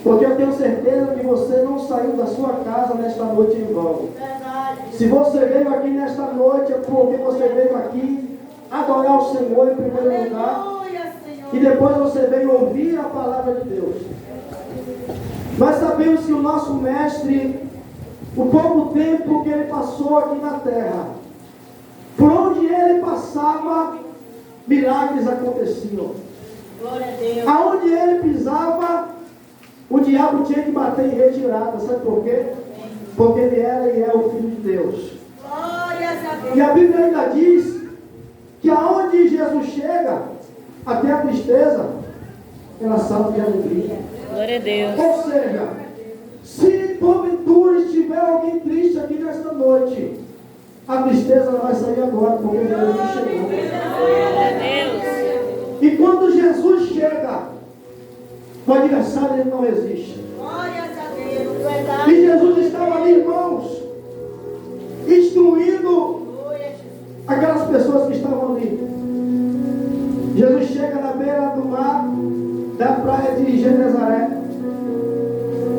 Porque eu tenho certeza que você não saiu da sua casa nesta noite em vão. Se você veio aqui nesta noite, é porque você veio aqui adorar o Senhor em primeiro lugar. E depois você veio ouvir a palavra de Deus. Nós sabemos que o nosso mestre, o pouco tempo que ele passou aqui na terra, por onde ele passava, milagres aconteciam. Glória a Deus. Aonde ele pisava, o diabo tinha que bater em retirada. Sabe por quê? Porque ele era e é o Filho de Deus. Glórias a Deus. E a Bíblia ainda diz que aonde Jesus chega, até a tristeza, ela salta de alegria. Glória a Deus. Ou seja, se porventura estiver alguém triste aqui nesta noite, a tristeza ela vai sair agora, porque Jesus chegou. Glória a Deus. E quando Jesus chega, o adversário ele não existe. Glórias a Deus. Verdade. E Jesus estava ali, irmãos, instruindo aquelas pessoas que estavam ali. Jesus chega na beira do mar, da praia de Genezaré,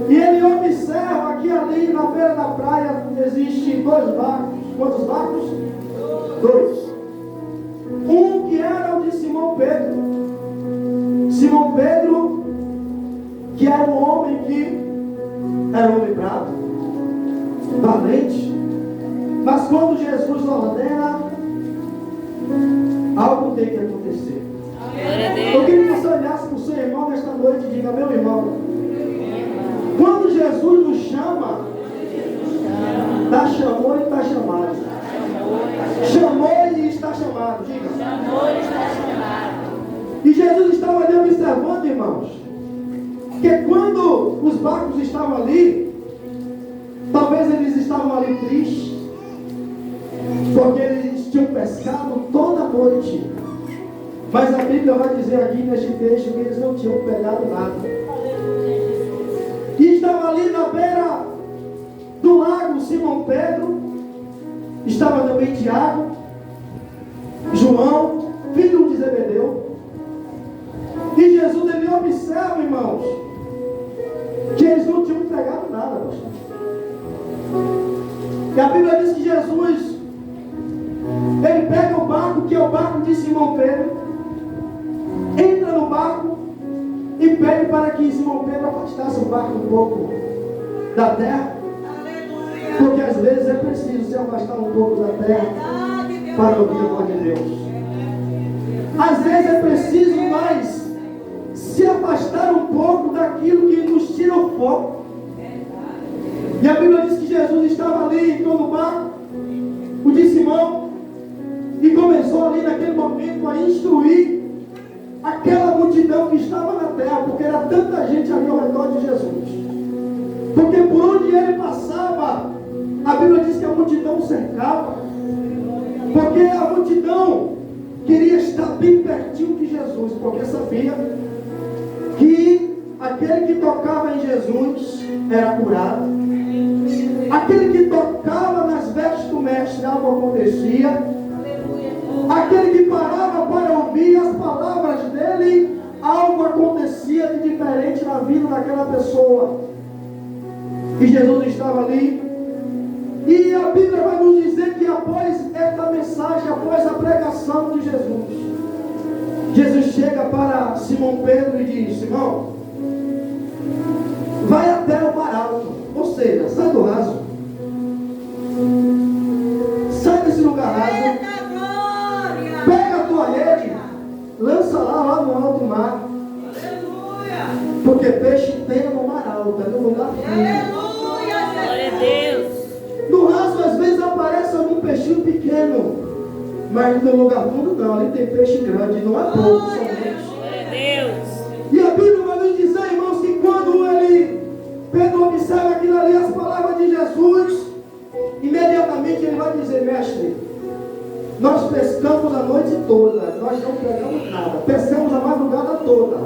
e ele observa que ali na beira da praia existem dois barcos. Quantos barcos? Dois. Um que era o de Simão Pedro. Simão Pedro, que era um homem que era um homem bravo, valente. Mas quando Jesus ordena, algo tem que acontecer. Glória a Eu Deus. queria que você olhasse para o seu irmão nesta noite e diga: meu irmão, quando Jesus nos chama, está chamou e está chamado. Chamou e está chamado. Diga. Amor está chamado. E Jesus estava ali observando, irmãos, que quando os barcos estavam ali, talvez eles estavam ali tristes, porque eles tinham pescado toda a noite. Mas a Bíblia vai dizer aqui neste texto que eles não tinham pegado nada. E estava ali na beira do lago Simão Pedro, estava também Tiago, João, filho de Zebedeu. E Jesus ele observa, irmãos, que eles não tinham pegado nada, pastor. E a Bíblia diz que Jesus, ele pega o barco, que é o barco de Simão Pedro, entra no barco e pede para que Simão Pedro afastasse o barco um pouco da terra, porque às vezes é preciso se afastar um pouco da terra para ouvir a voz de Deus. Às vezes é preciso nós se afastar um pouco daquilo que nos tira o foco. E a Bíblia diz que Jesus estava ali, entrou no barco, o de Simão, e começou ali naquele momento a instruir aquela multidão que estava na terra, porque era tanta gente ali ao redor de Jesus. Porque por onde ele passava, a Bíblia diz que a multidão cercava, porque a multidão queria estar bem pertinho de Jesus, porque sabia que aquele que tocava em Jesus era curado, aquele que tocava nas vestes do mestre, algo acontecia, aquele que parava para ouvir as palavras dele, algo acontecia de diferente na vida daquela pessoa. E Jesus estava ali. E a Bíblia vai nos dizer que após esta mensagem, após a pregação de Jesus, Jesus chega para Simão Pedro e diz: Simão, vai até o mar alto, ou seja, sai do raso, sai desse lugar raso, pega a tua rede, lança lá no alto mar, porque peixe tem no mar alto, é no lugar fundo. Glória a Deus. No raso às vezes aparece algum peixinho pequeno, mas no lugar fundo não, ali tem peixe grande, não é pouco somente. Glória a Deus. E a Bíblia vai nos dizer, irmãos, que quando Pedro observa aquilo ali, as palavras de Jesus, imediatamente ele vai dizer: mestre, nós pescamos a noite toda, nós não pegamos nada, pescamos a madrugada toda,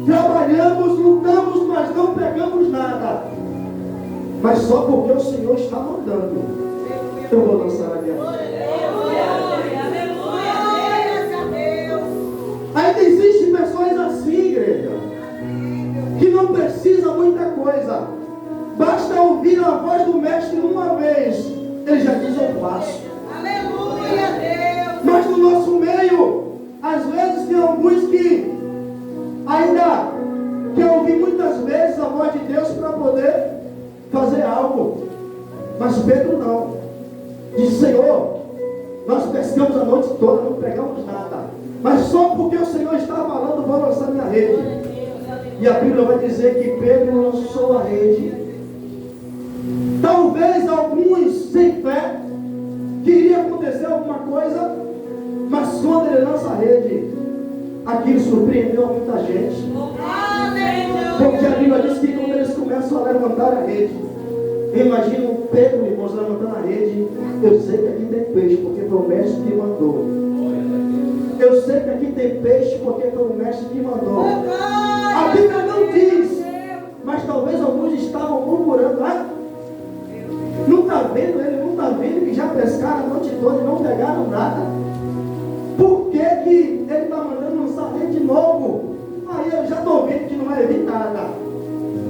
trabalhamos, lutamos, mas não pegamos nada. Mas só porque o Senhor está mandando, eu vou lançar a minha mão. Ainda existem pessoas assim, igreja, que não precisam precisa muita coisa. Basta ouvir a voz do mestre uma vez, ele já diz: eu faço. Aleluia, Deus. Mas no nosso meio, às vezes tem alguns que ainda quer ouvir muitas vezes a voz de Deus para poder fazer algo. Mas Pedro não. Diz: Senhor, nós pescamos a noite toda, não pegamos nada. Mas só porque o Senhor está falando, vou lançar minha rede. E a Bíblia vai dizer que Pedro lançou a rede. Talvez alguns sem fé, que iria acontecer alguma coisa, mas quando ele lança a rede, aquilo surpreendeu muita gente. Porque a Bíblia diz que quando eles começam a levantar a rede, imagina o Pedro, irmãos, levantando a rede. Eu sei que aqui tem peixe, porque foi o mestre que mandou. Eu sei que aqui tem peixe, porque foi o mestre que mandou. A Bíblia não diz, mas talvez alguns estavam murmurando: não está vendo, ele não está vendo que já pescaram a noite toda e não pegaram nada. Por que que ele está mandando lançar rede de novo? Aí eu já estou vendo que não vai vir nada.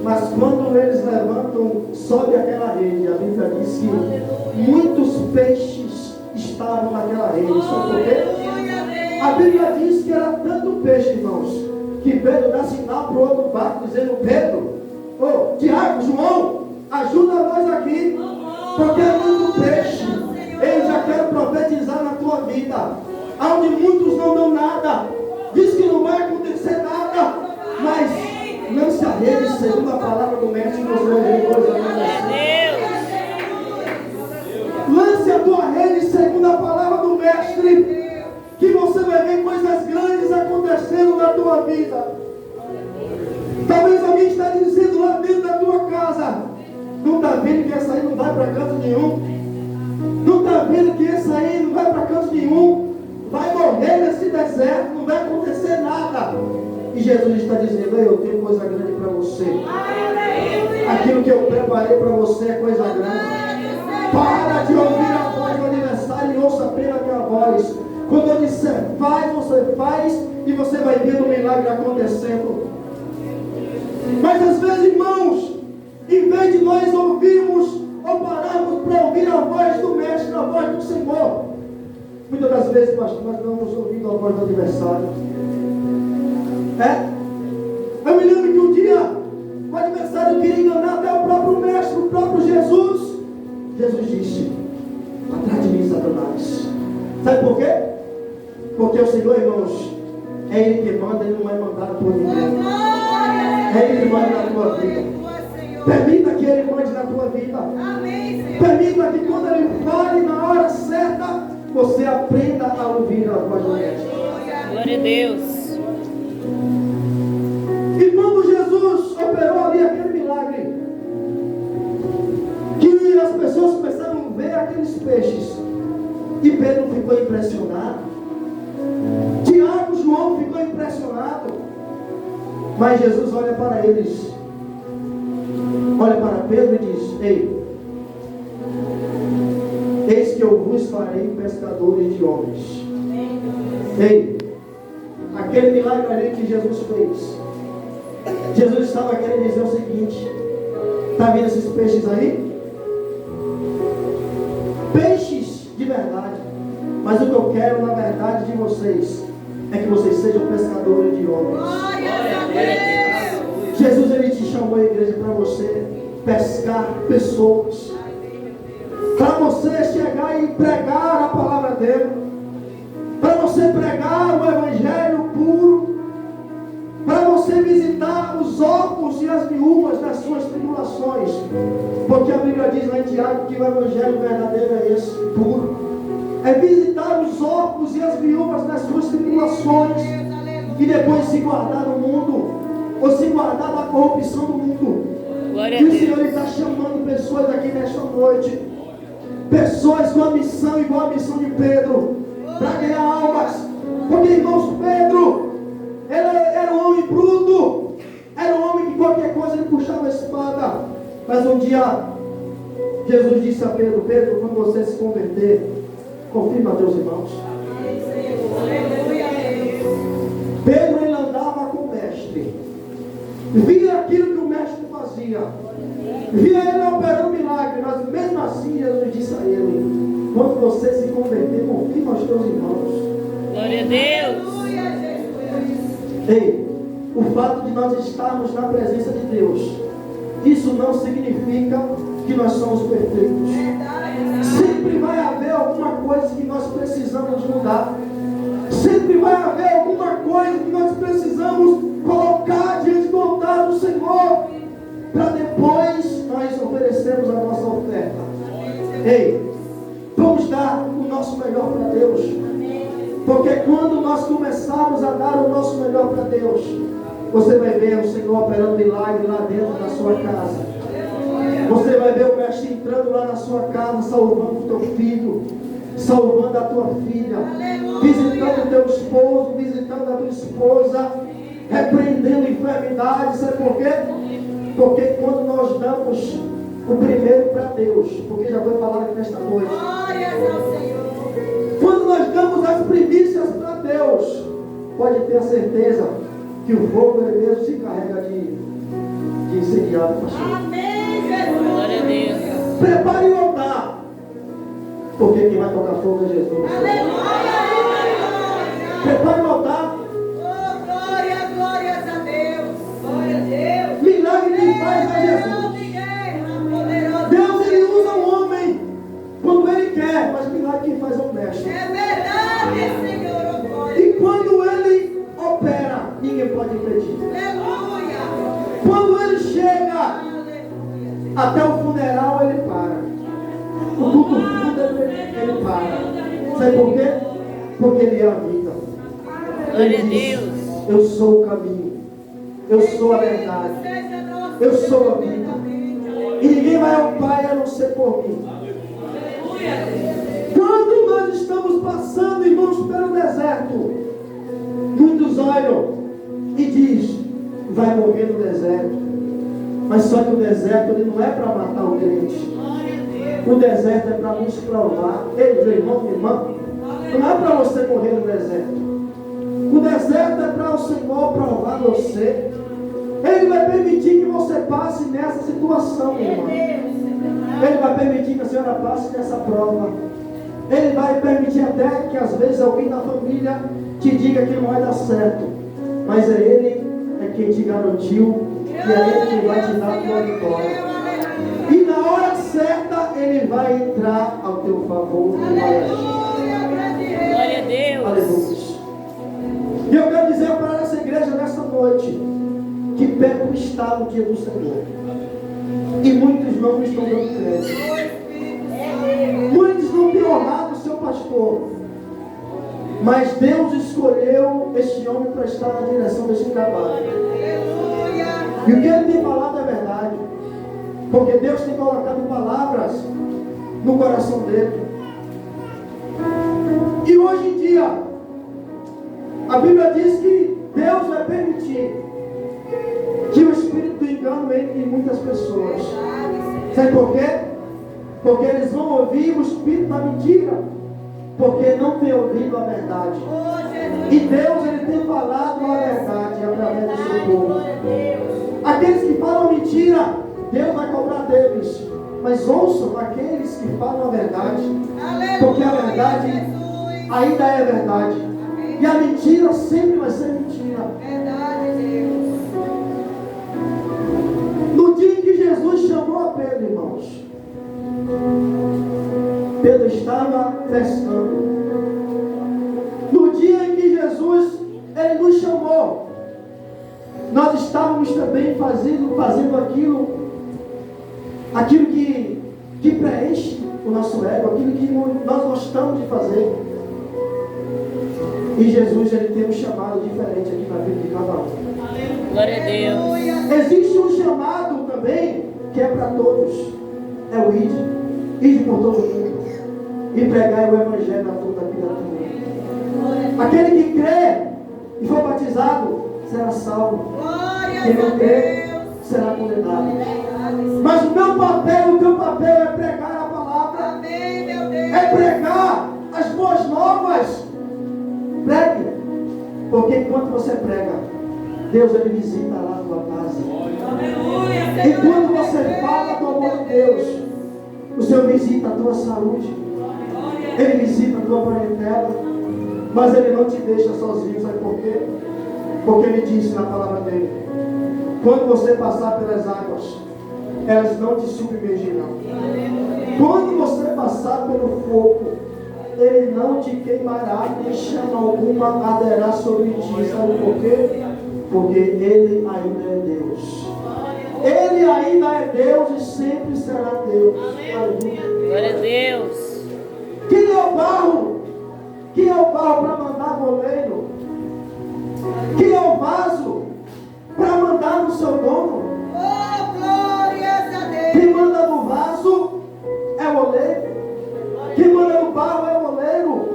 Mas quando eles levantam, sobe aquela rede, a Bíblia diz que muitos peixes estavam naquela rede. Sabe por quê? A Bíblia diz que era tanto peixe, irmãos, que Pedro dá sinal para o outro barco, dizendo: Pedro, Tiago, João, ajuda nós aqui, porque é muito peixe. Eu já quero profetizar na tua vida, onde muitos não dão nada, diz que não vai acontecer nada, mas lance a rede segundo a palavra do mestre, você vai ver coisa acontecer. Lance a tua rede segundo a palavra do mestre, que você vai ver coisas grandes acontecendo na tua vida. Talvez alguém está dizendo lá dentro da tua casa: não está vendo que essa aí não vai para canto nenhum? Não está vendo que essa aí não vai para canto nenhum? Vai morrer nesse deserto, não vai acontecer nada. E Jesus está dizendo: eu tenho coisa grande para você. Aquilo que eu preparei para você é coisa grande. Para de ouvir a voz do adversário e ouça apenas a minha voz. Quando eu disser faz, você faz, e você vai ver o milagre acontecendo. Mas às vezes, irmãos, em vez de nós ouvirmos ou pararmos para ouvir a voz do mestre, a voz do Senhor, muitas das vezes, pastor, nós não estamos ouvindo a voz do adversário. Eu me lembro que um dia o adversário queria enganar até o próprio mestre, o próprio Jesus. Jesus disse: atrás de mim, Satanás. Sabe por quê? Porque o Senhor, irmãos, é Ele que manda, Ele não é mandado por ninguém. É Ele que manda na tua vida. Permita que Ele mande na tua vida. Permita que quando Ele fale na hora certa, você aprenda a ouvir a voz do mestre. Glória a Deus. E quando Jesus operou ali aquele milagre, que as pessoas começaram a ver aqueles peixes, e Pedro ficou impressionado, Tiago, João ficou impressionado, mas Jesus olha para eles, olha para Pedro e diz: eis que eu vos farei pescadores de homens. Aquele milagre ali que Jesus fez, Jesus estava querendo dizer o seguinte: está vendo esses peixes aí? Peixes de verdade. Mas o que eu quero na verdade de vocês é que vocês sejam pescadores de homens. Jesus, Ele te chamou, a igreja, para você pescar pessoas, para você chegar e pregar a palavra dele, para você pregar o evangelho puro, para você visitar os órfãos e as viúvas nas suas tribulações, porque a Bíblia diz lá em Tiago que o evangelho verdadeiro é esse, puro. É visitar os órfãos e as viúvas nas suas tribulações, e depois se guardar no mundo, ou se guardar da corrupção do mundo. E o Senhor está chamando pessoas aqui nesta noite, pessoas com a missão igual a missão de Pedro, para ganhar almas. Porque, irmãos, Pedro era um homem bruto, era um homem que qualquer coisa ele puxava a espada. Mas um dia Jesus disse a Pedro: Pedro, quando você se converter, confirma a teus irmãos. Pedro, ele andava com o mestre, via aquilo que o mestre dia. Via ele operando milagre, mas mesmo assim Jesus disse a ele: quando você se converter, confirma aos teus irmãos. Glória a Deus. Ei, o fato de nós estarmos na presença de Deus, isso não significa que nós somos perfeitos. Sempre vai haver alguma coisa que nós precisamos de mudar. Sempre vai haver alguma coisa que nós precisamos colocar diante do altar do Senhor, para depois nós oferecermos a nossa oferta. Ei, vamos dar o nosso melhor para Deus. Porque quando nós começarmos a dar o nosso melhor para Deus, você vai ver o Senhor operando milagre lá dentro da sua casa. Você vai ver o mestre entrando lá na sua casa, salvando o teu filho, salvando a tua filha, visitando o teu esposo, visitando a tua esposa, repreendendo enfermidades. Sabe por quê? Porque quando nós damos o primeiro para Deus, porque já foi falado aqui nesta noite, quando nós damos as primícias para Deus, pode ter a certeza que o fogo ele mesmo se carrega de incendiar, pastor. Amém, Jesus. Glória a Deus. Prepare o altar, porque quem vai tocar fogo é Jesus. Aleluia. Prepare o altar. Oh, glórias a Deus. Glória a Deus. Milagre quem faz é Jesus. Deus ele usa o homem quando ele quer, mas milagre quem faz é o mestre. É verdade, Senhor. E quando ele opera, ninguém pode impedir. Aleluia. Quando ele chega até o funeral, ele para. O culto fúnebre, ele para. Sabe por quê? Porque ele é a vida. Glória a Ele diz: Deus. eu sou o caminho, eu sou a verdade, eu sou a vida. E ninguém vai ao Pai a não ser por mim. Quando nós estamos passando, irmãos, pelo deserto, muitos olham e diz: vai morrer no deserto. Mas só que o deserto ele não é para matar o crente. O deserto é para nos provar. Ei, meu irmão, minha irmã, não é para você morrer no deserto. O deserto é para o Senhor provar você. Ele vai permitir que você passe nessa situação, minha irmã. Ele vai permitir que a senhora passe nessa prova. Ele vai permitir até que às vezes alguém da família te diga que não vai dar certo. Mas é Ele quem te garantiu e é Ele quem vai te dar a tua vitória. E na hora certa Ele vai entrar ao teu favor e vai agir. Glória a Deus. Aleluia. E eu quero dizer para essa igreja nessa noite que perto está o dia do Senhor. E muitos não estão dando crédito. Muitos não têm honrado o seu pastor. Mas Deus escolheu este homem para estar na direção desse trabalho. E o que ele tem falado é verdade. Porque Deus tem colocado palavras no coração dele. E hoje em dia, a Bíblia diz que Deus vai permitir que o espírito do engano entre em muitas pessoas. Sabe por quê? Porque eles vão ouvir o espírito da mentira, porque não tem ouvido a verdade. E Deus ele tem falado a verdade através do seu povo. Aqueles que falam mentira, Deus vai cobrar deles. Mas ouçam aqueles que falam a verdade, porque a verdade ainda é verdade. E a mentira sempre vai ser mentira. No dia em que Jesus chamou a Pedro, irmãos, Pedro estava pescando. No dia em que Jesus ele nos chamou, nós estávamos também fazendo aquilo que preenche o nosso ego, aquilo que nós gostamos de fazer. E Jesus ele tem um chamado diferente aqui na vida de cada um. Glória a Deus. Existe um chamado também que é para todos. É o ide por todo mundo e pregar o evangelho a toda a criatura. Aquele que crê e for batizado será salvo. Quem não crê será condenado. Mas o teu papel é pregar a palavra. É pregar as boas novas. Pregue. Porque enquanto você prega, Deus ele visita lá a tua casa. E quando você fala do amor de Deus, o Senhor visita a tua saúde, Ele visita a tua parentela, mas Ele não te deixa sozinho. Sabe por quê? Porque Ele disse na palavra dele: quando você passar pelas águas, elas não te submergirão. Quando você passar pelo fogo, Ele não te queimará, nem chama alguma arderá sobre ti. Sabe por quê? Porque Ele ainda é Deus. Ele ainda é Deus e sempre será Deus. Glória a Deus. Quem é o barro? Quem é o barro para mandar no oleiro? Quem é o vaso para mandar no seu dono? Oh, glórias a Deus. Quem manda no vaso é o oleiro. Quem manda no barro é o oleiro.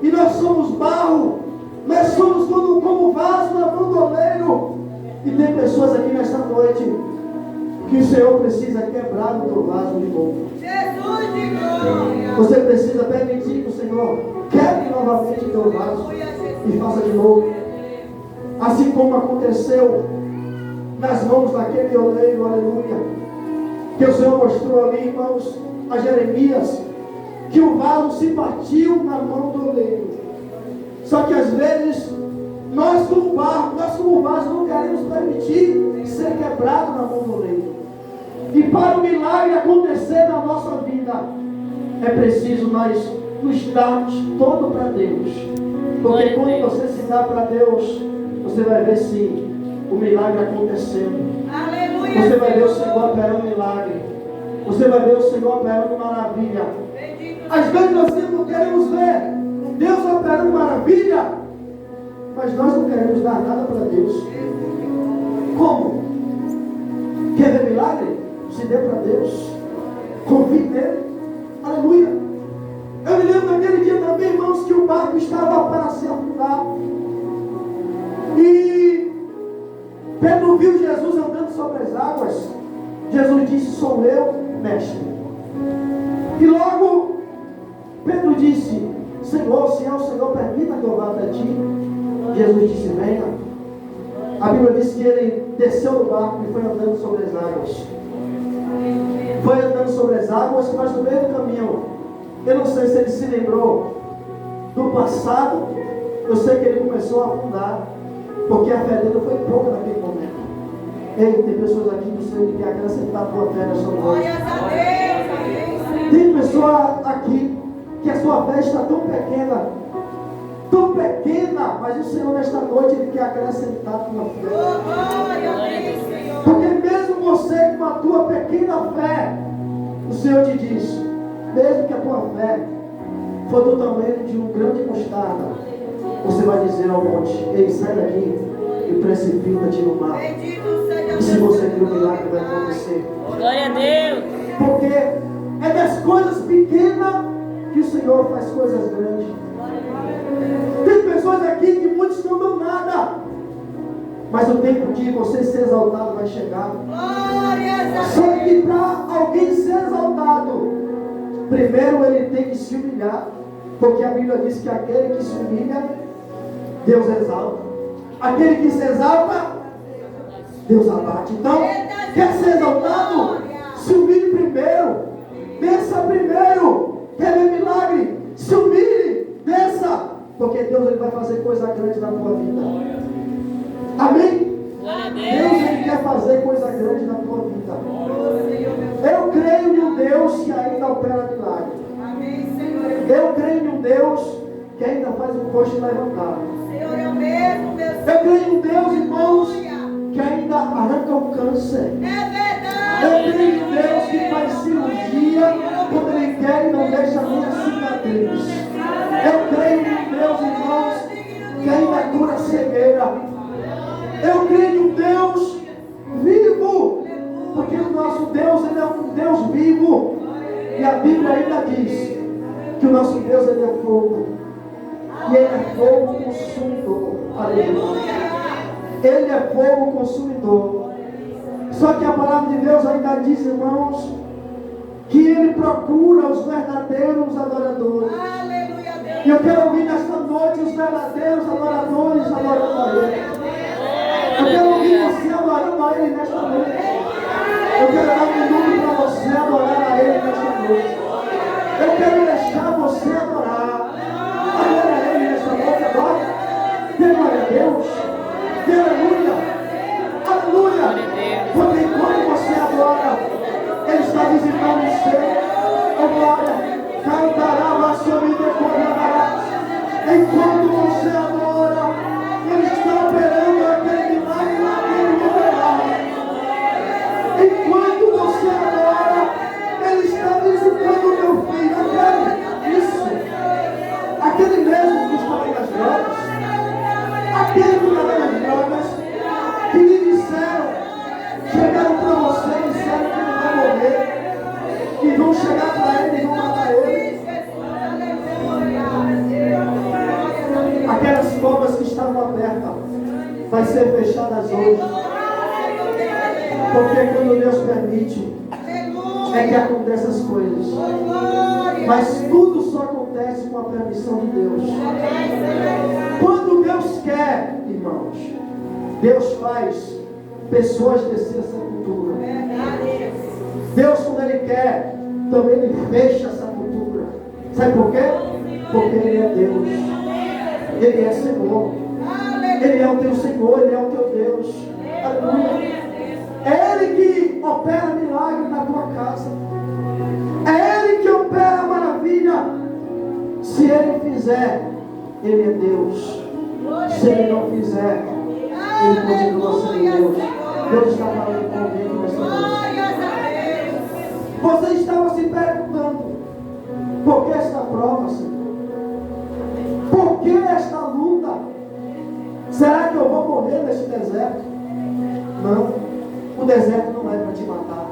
E nós somos barro. Nós somos como vaso na mão do oleiro. E tem pessoas aqui nesta noite que o Senhor precisa quebrar o teu vaso de novo. Jesus de glória. Você precisa permitir que o Senhor quebre novamente o teu vaso e faça de novo. Assim como aconteceu nas mãos daquele oleiro, aleluia. Que o Senhor mostrou ali, irmãos, a Jeremias, que o vaso se partiu na mão do oleiro. Só que às vezes, nós como vaso, não queremos permitir ser quebrado na mão do oleiro. E para o milagre acontecer na nossa vida, é preciso nós nos darmos todo para Deus. Porque quando você se dá para Deus, você vai ver sim o milagre acontecendo. Aleluia. Você vai ver o Senhor operando milagre. Você vai ver o Senhor operando maravilha. Às vezes nós não queremos ver Deus operando maravilha, mas nós não queremos dar nada para Deus. Como? Quer ver milagre? Se dê para Deus. Confie nele. Aleluia. Eu me lembro daquele dia também, irmãos, que o barco estava para se afundar. E Pedro viu Jesus andando sobre as águas. Jesus disse: sou eu, mestre. E logo Pedro disse: Senhor, se é o Senhor, permita que eu vá até ti. Jesus disse: venha. A Bíblia diz que ele desceu do barco e foi andando sobre as águas. Foi andando sobre as águas, mas no meio do caminho, eu não sei se ele se lembrou do passado. Eu sei que ele começou a afundar, porque a fé dele foi pouca naquele momento. Ei, tem pessoas aqui do Senhor que quer acrescentar a tua fé nessa noite. Glórias a Deus. Tem pessoa aqui que a sua fé está tão pequena, mas o Senhor nesta noite Ele quer acrescentar a tua fé. Oh, glória a Deus, Senhor. Porque mesmo você com a tua pequena fé, o Senhor te diz, mesmo que a tua fé for do tamanho de um grão de mostarda, você vai dizer ao monte: ei, sai daqui e precipita-te no mar. Bendito seja E se você vir, o milagre vai acontecer. Glória a Deus. Porque é das coisas pequenas que o Senhor faz coisas grandes. Tem pessoas aqui que muitos não dão nada, mas o tempo de você ser exaltado vai chegar. Glórias a Só que para alguém ser exaltado, primeiro ele tem que se humilhar, porque a Bíblia diz que aquele que se humilha, Deus exalta. Aquele que se exalta, Deus abate. Então, quer ser exaltado? Se humilhe primeiro, desça primeiro. Quer ver milagre? Se humilhe, desça, porque Deus ele vai fazer coisa grande na tua vida. Amém? Glória a Deus Deus. ele quer fazer coisa grande na tua vida. Eu creio em um Deus que ainda opera milagre. Amém, Senhor. Eu creio em um Deus que ainda faz o coxo levantar. Senhor é o mesmo, meu Senhor. Eu creio em um Deus, irmãos, que ainda arranca o câncer. É verdade. Eu creio em um Deus que faz cirurgia quando Ele quer e não deixa nenhuma cicatriz. Eu creio em um Deus, irmãos, que ainda cura a cegueira. Eu creio em um Deus vivo, porque o nosso Deus, Ele é um Deus vivo. E a Bíblia ainda diz que o nosso Deus, Ele é fogo. E Ele é fogo consumidor. Aleluia. Ele é fogo consumidor. Só que a palavra de Deus ainda diz, irmãos, que Ele procura os verdadeiros adoradores. Aleluia, Deus. E eu quero ouvir nesta noite os verdadeiros adoradores adorando a Ele. Eu quero ouvir você adorando a Ele nesta noite. você adorar. Adora a Ele nessa noite agora. Dê glória a Deus. Dê aleluia. Aleluia. Porque enquanto você adora, Ele está visitando você. Oh glória. Cantará, mas sua vida correrá. Enquanto você adora, Ele está operando aquele milagre naquele lugar. Enquanto você adora, Ele está visitando o teu filho. Aquele mesmo que estava nas drogas, aquele que estava nas drogas, que lhe disseram, chegaram para você e disseram que ele vai morrer, que vão chegar para ele e vão matar ele. Aquelas portas que estavam abertas vai ser fechadas hoje. Porque quando Deus permite, é que acontecem as coisas. Mas tudo só acontece com a permissão de Deus. Quando Deus quer, irmãos, Deus faz pessoas descer a sepultura. Deus, quando Ele quer, também Ele fecha a sepultura. Sabe por quê? Porque Ele é Deus. Ele é Senhor. Ele é o teu Senhor, Ele é o teu Deus. Aleluia. É Ele que opera milagre na tua casa. É Ele que opera a maravilha. Se Ele fizer, Ele é Deus. Se Ele não fizer, Ele continua sendo Deus. Deus está falando com alguém nessa noite. Você estava se perguntando: por que esta prova, Senhor? Por que esta luta? Será que eu vou morrer neste deserto? Não. O deserto não é para te matar.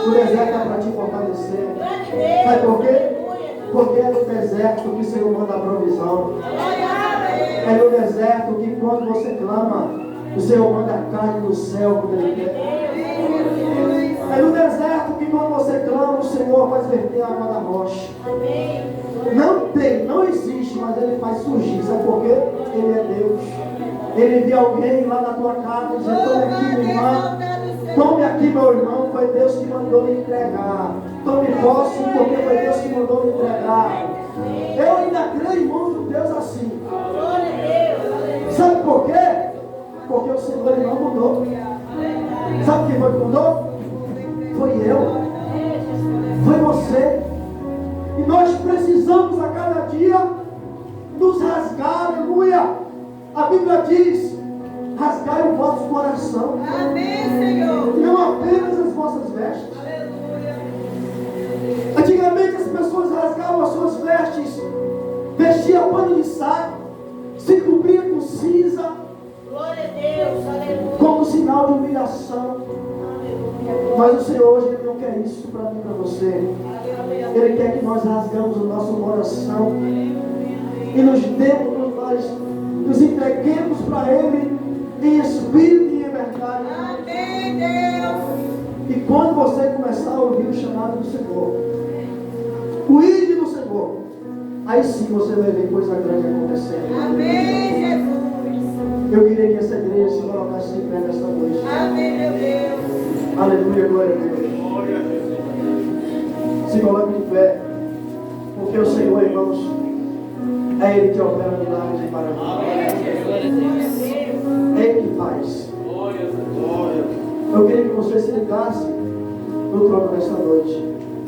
O deserto é para te fortalecer. Sabe por quê? Porque é no deserto que o Senhor manda a provisão. É no deserto que quando você clama, o Senhor manda a carne do céu quando Ele quer. É no deserto que quando você clama, o Senhor faz verter a água da rocha. Não existe, mas Ele faz surgir. Sabe por quê? Ele é Deus. Ele viu alguém lá na tua casa e disse: tome aqui, minha irmã, tome aqui, meu irmão, foi Deus que mandou lhe entregar. Tome posse, porque foi Deus que mandou lhe entregar. Eu ainda creio em mãos de Deus assim. Sabe por quê? Porque o Senhor Ele não mudou. Sabe quem foi que mudou? Foi eu. Foi você. E nós precisamos a cada dia nos rasgar, aleluia. A Bíblia diz: rasgai o vosso coração. Amém, Senhor. Não apenas as vossas vestes. Aleluia. Antigamente as pessoas rasgavam as suas vestes, vestiam pano de saco, se cobriam com cinza. Glória a Deus. Aleluia. Como sinal de humilhação. Aleluia. Mas o Senhor hoje Ele não quer isso para mim e para você. Ele quer que nós rasgamos o nosso coração e nos entreguemos para Ele em espírito e em verdade. Amém, Deus. E quando você começar a ouvir o chamado do Senhor, o ide do Senhor, aí sim você vai ver coisa grande acontecendo. Amém, Jesus. Eu queria que essa igreja se colocasse em pé nesta noite. Amém, meu Deus. Aleluia, glória a Deus. Se coloque de pé, porque o Senhor, irmãos, é Ele que opera milagres e maravilhas. É Ele que faz. Eu queria que você se ligasse no trono desta noite.